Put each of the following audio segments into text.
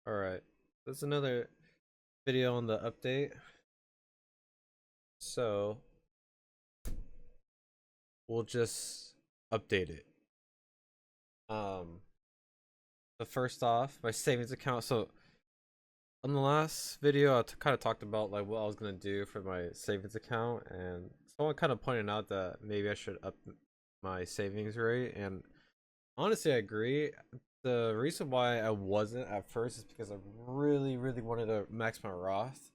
Alright, there's another video on the update. So we'll just update it. Um, the first off, my savings account. So on the last video, I kind of talked about like what I was gonna do for my savings account, and someone kind of pointed out that maybe I should up my savings rate. And honestly, I agree. The reason why I wasn't at first is because I really wanted to max my Roth.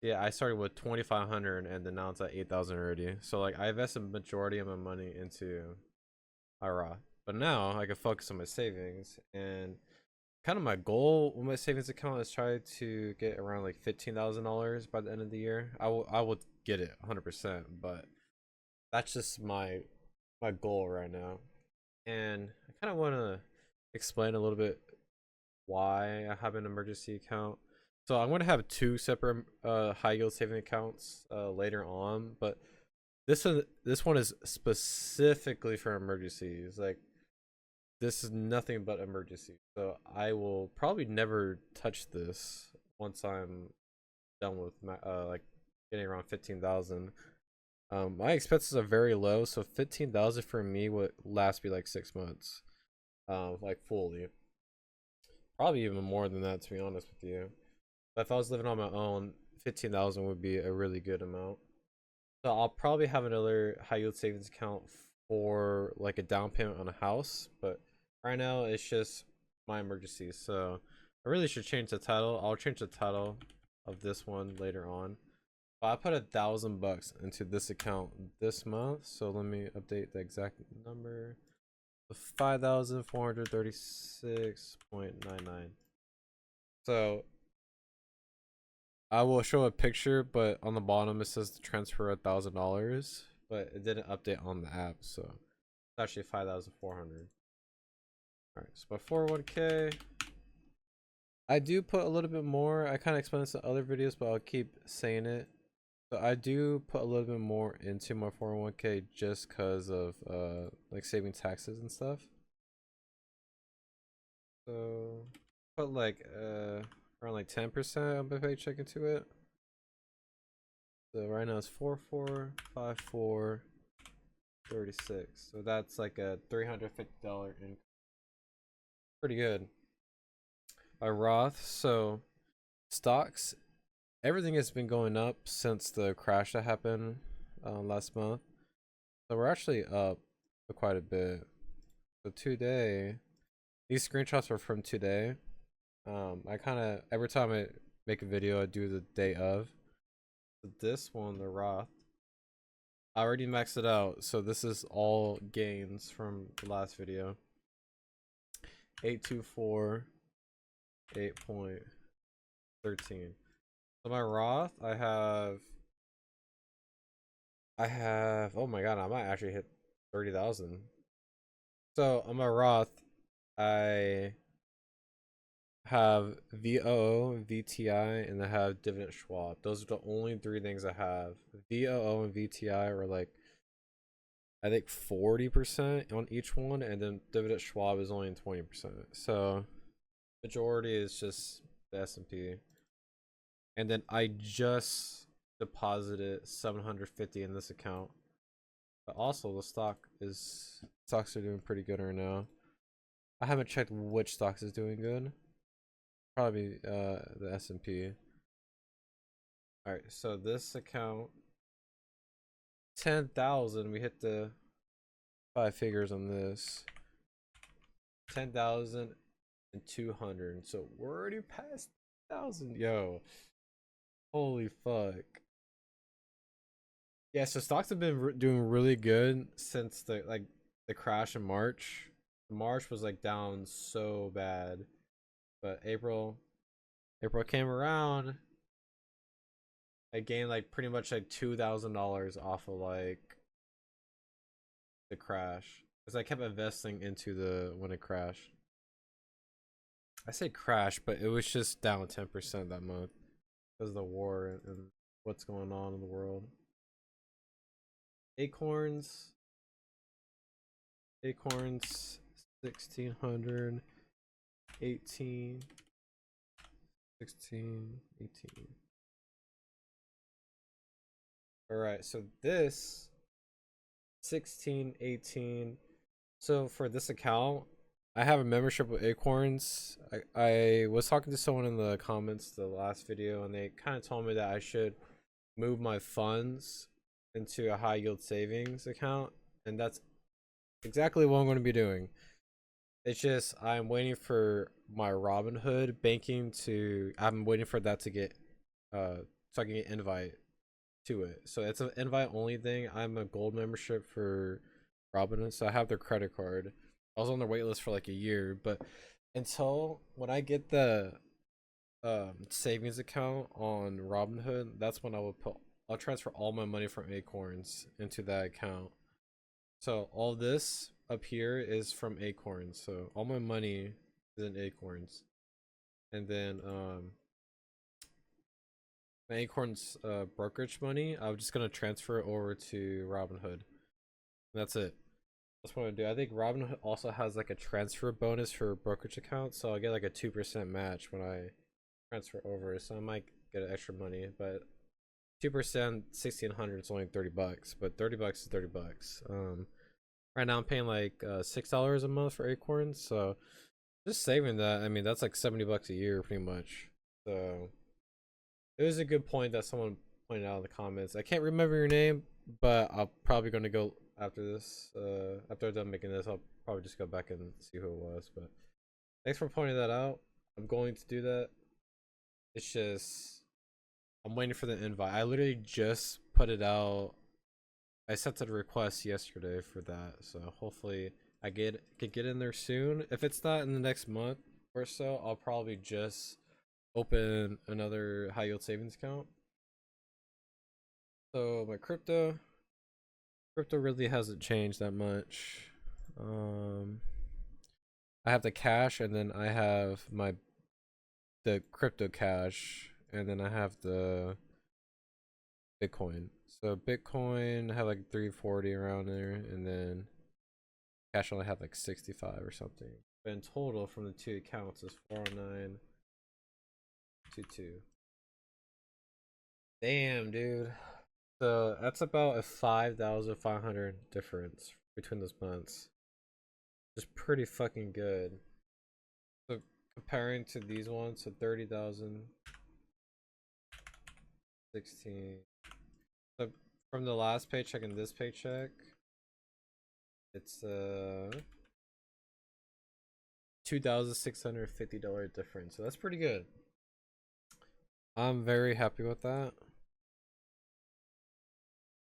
Yeah, I started with 2,500 and then now it's at 8,000 already. So like I invested majority of my money into IRA. But now I can focus on my savings, and kind of my goal with my savings account is try to get around like $15,000 by the end of the year. I would get it 100%, but that's just my goal right now. And I kind of want to explain a little bit why I have an emergency account. So I'm going to have two separate high yield saving accounts later on, but this one is specifically for emergencies. Like this is nothing but emergency. So I will probably never touch this once I'm done with my like getting around 15,000. My expenses are very low, so 15,000 for me would last me like 6 months, like fully. Probably even more than that, to be honest with you. But if I was living on my own, 15,000 would be a really good amount. So I'll probably have another high yield savings account for like a down payment on a house, but right now it's just my emergencies. So I really should change the title. I'll change the title of this one later on. But I put $1,000 into this account this month. So let me update the exact number. 5,436.99. So I will show a picture, but on the bottom it says to transfer $1,000, but it didn't update on the app, so it's actually 5,400. All right, so my 401k, I do put a little bit more. I kind of explained this in other videos, but I'll keep saying it. So I do put a little bit more into my 401k just because of like saving taxes and stuff. So put like around like 10% of my paycheck into it. So right now it's 445436. So that's like a $350 income. Pretty good. A Roth, so stocks, everything has been going up since the crash that happened last month. So we're actually up quite a bit. So today, these screenshots are from today. I kind of every time I make a video, I do the day of. This one, the Roth, I already maxed it out, so this is all gains from the last video. 824 8.13. So my Roth, I have oh my god, I might actually hit 30,000. So on my Roth, I have VOO, VTI, and I have dividend swap. Those are the only three things I have. VOO and VTI are like I think 40% on each one, and then dividend Schwab is only 20%. So majority is just the S&P. And then I just deposited 750 in this account. But also the stocks are doing pretty good right now. I haven't checked which stocks is doing good. Probably the S&P. All right, so this account 10,000, we hit the five figures on this. 10,200. So we're already past 1,000. Yo, holy fuck. Yeah, so stocks have been doing really good since the crash in March. March was like down so bad, but April came around. I gained like pretty much like $2,000 off of like the crash because I kept investing into the when it crashed. I say crash, but it was just down 10% that month because of the war and what's going on in the world. Acorns, Acorns, 1,600. 18, 16, 18. All right, so this 16, 18. So for this account, I have a membership with Acorns. I was talking to someone in the comments the last video, and they kind of told me that I should move my funds into a high yield savings account, and that's exactly what I'm going to be doing. It's just I'm waiting for my Robinhood banking to. I'm waiting for that to get, so I can get invite to it. So it's an invite only thing. I'm a gold membership for Robinhood, so I have their credit card. I was on their wait list for like a year, but until when I get the savings account on Robinhood, that's when I'll transfer all my money from Acorns into that account. So all this up here is from Acorns. So all my money is in Acorns. And then my Acorns brokerage money, I'm just gonna transfer it over to Robinhood. That's it. That's what I do. I think Robinhood also has like a transfer bonus for brokerage accounts, so I'll get like a 2% match when I transfer over. So I might get extra money, but 2%, 1,600 is only $30, but $30 is $30. Right now I'm paying like $6 a month for Acorns, so just saving that. I mean, that's like $70 a year, pretty much. So it was a good point that someone pointed out in the comments. I can't remember your name, but I'm probably gonna go after this. After I'm done making this, I'll probably just go back and see who it was. But thanks for pointing that out. I'm going to do that. It's just I'm waiting for the invite. I literally just put it out. I sent a request yesterday for that, so hopefully I could get in there soon. If it's not in the next month or so, I'll probably just open another high yield savings account. So my crypto really hasn't changed that much. I have the cash, and then I have the crypto cash, and then I have the Bitcoin. So Bitcoin I have like 340 around there, and then cash only have like 65 or something. But in total from the two accounts is 40922. Damn, dude. So that's about a 5,500 difference between those months. Just pretty fucking good. So comparing to these ones, so 30,000, 16. So from the last paycheck and this paycheck, it's $2,650 difference. So that's pretty good. I'm very happy with that.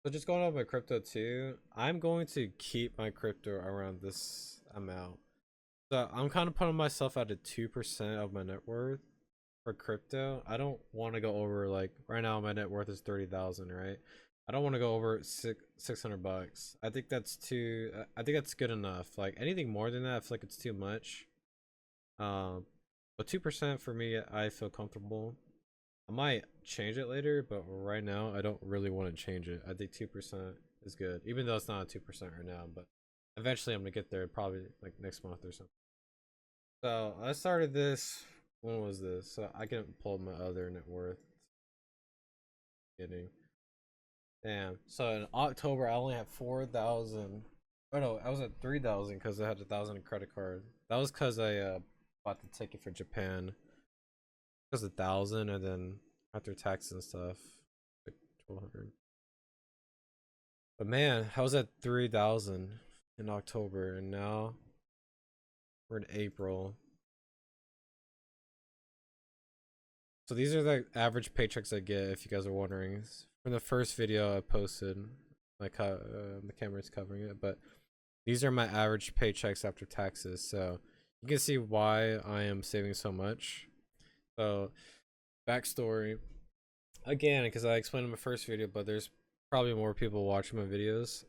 So just going off my crypto too, I'm going to keep my crypto around this amount. So I'm kind of putting myself at a 2% of my net worth for crypto. I don't want to go over, like right now my net worth is 30,000, right? I don't want to go over $600. I think that's too. I think that's good enough. Like anything more than that, I feel like it's too much. But 2% for me, I feel comfortable. I might change it later, but right now I don't really want to change it. I think 2% is good, even though it's not a 2% right now. But eventually I'm gonna get there, probably like next month or something. So I started this. When was this? So I can pull my other net worth. Kidding. Damn. So in October I only had 4,000. Oh no, I was at 3,000 because I had 1,000 in credit card. That was because I bought the ticket for Japan. It was 1,000, and then after taxes and stuff, like 1,200. But man, I was at 3,000 in October, and now we're in April. So these are the average paychecks I get, if you guys are wondering. From the first video I posted, like how the camera's covering it, but these are my average paychecks after taxes. So you can see why I am saving so much. So backstory, again, because I explained in my first video, but there's probably more people watching my videos.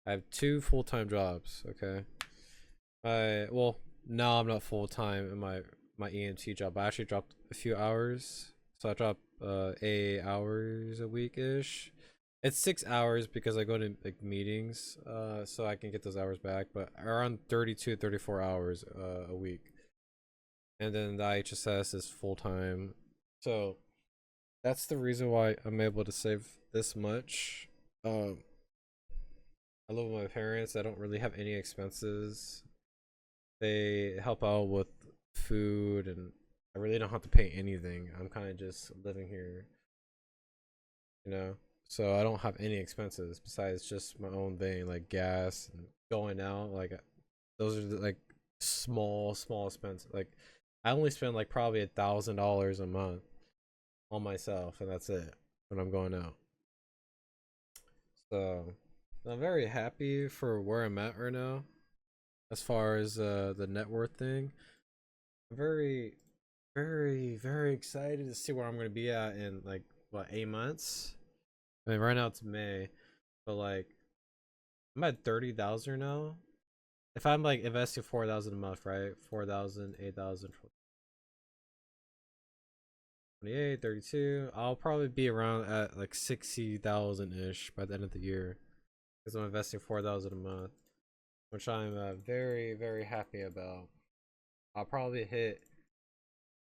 I have 2 full-time jobs. Okay, well, now I'm not full-time in my EMT job. I actually dropped a few hours, so I dropped 8 hours a week ish. It's 6 hours because I go to like meetings, so I can get those hours back, but around 32 34 hours a week. and then the IHSS is full time. So that's the reason why I'm able to save this much. Um, I live with my parents. I don't really have any expenses. They help out with food, and I really don't have to pay anything. I'm kind of just living here, you know. So I don't have any expenses besides just my own thing, like gas and going out. Like those are like small expenses. Like I only spend like probably $1,000 a month on myself, and that's it when I'm going out. So I'm very happy for where I'm at right now as far as the net worth thing. I'm very excited to see where I'm gonna be at in like what 8 months. I mean, right now it's May, but like I'm at 30,000 now. If I'm like investing 4,000 a month, right? 4,000, 8,000, 28, 32. I'll probably be around at like 60,000 ish by the end of the year because I'm investing 4,000 a month, which I'm very happy about. I'll probably hit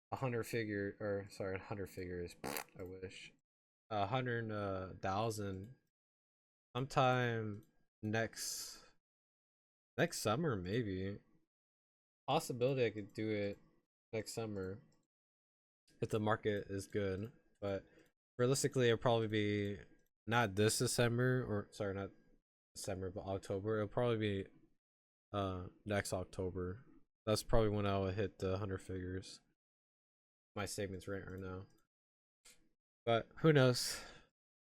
100 figures. I wish 100,000 sometime next summer, maybe. Possibility I could do it next summer if the market is good, but realistically it'll probably be not this December, or sorry, not December, but October. It'll probably be next October. That's probably when I will hit the 100 figures. My savings rate right now. But who knows?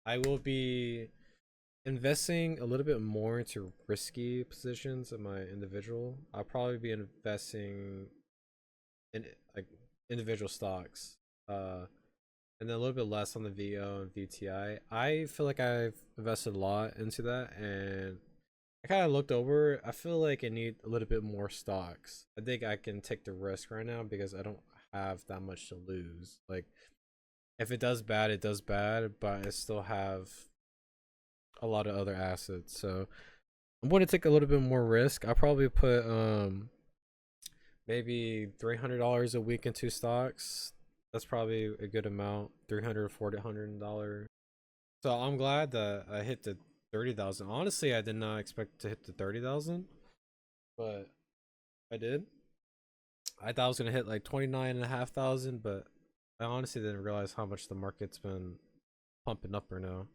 I will be investing a little bit more into risky positions of my individual. I'll probably be investing in like individual stocks. And then a little bit less on the VO and VTI. I feel like I've invested a lot into that, and I kind of looked over. I feel like I need a little bit more stocks. I think I can take the risk right now because I don't have that much to lose. Like if it does bad, it does bad, but I still have a lot of other assets. So I'm going to take a little bit more risk. I'll probably put maybe $300 a week into stocks. That's probably a good amount. $300, $400. So I'm glad that I hit the 30,000. Honestly, I did not expect to hit the 30,000, but I did. I thought I was gonna hit like 29,500, but I honestly didn't realize how much the market's been pumping up right now.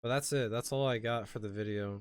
But that's it. That's all I got for the video.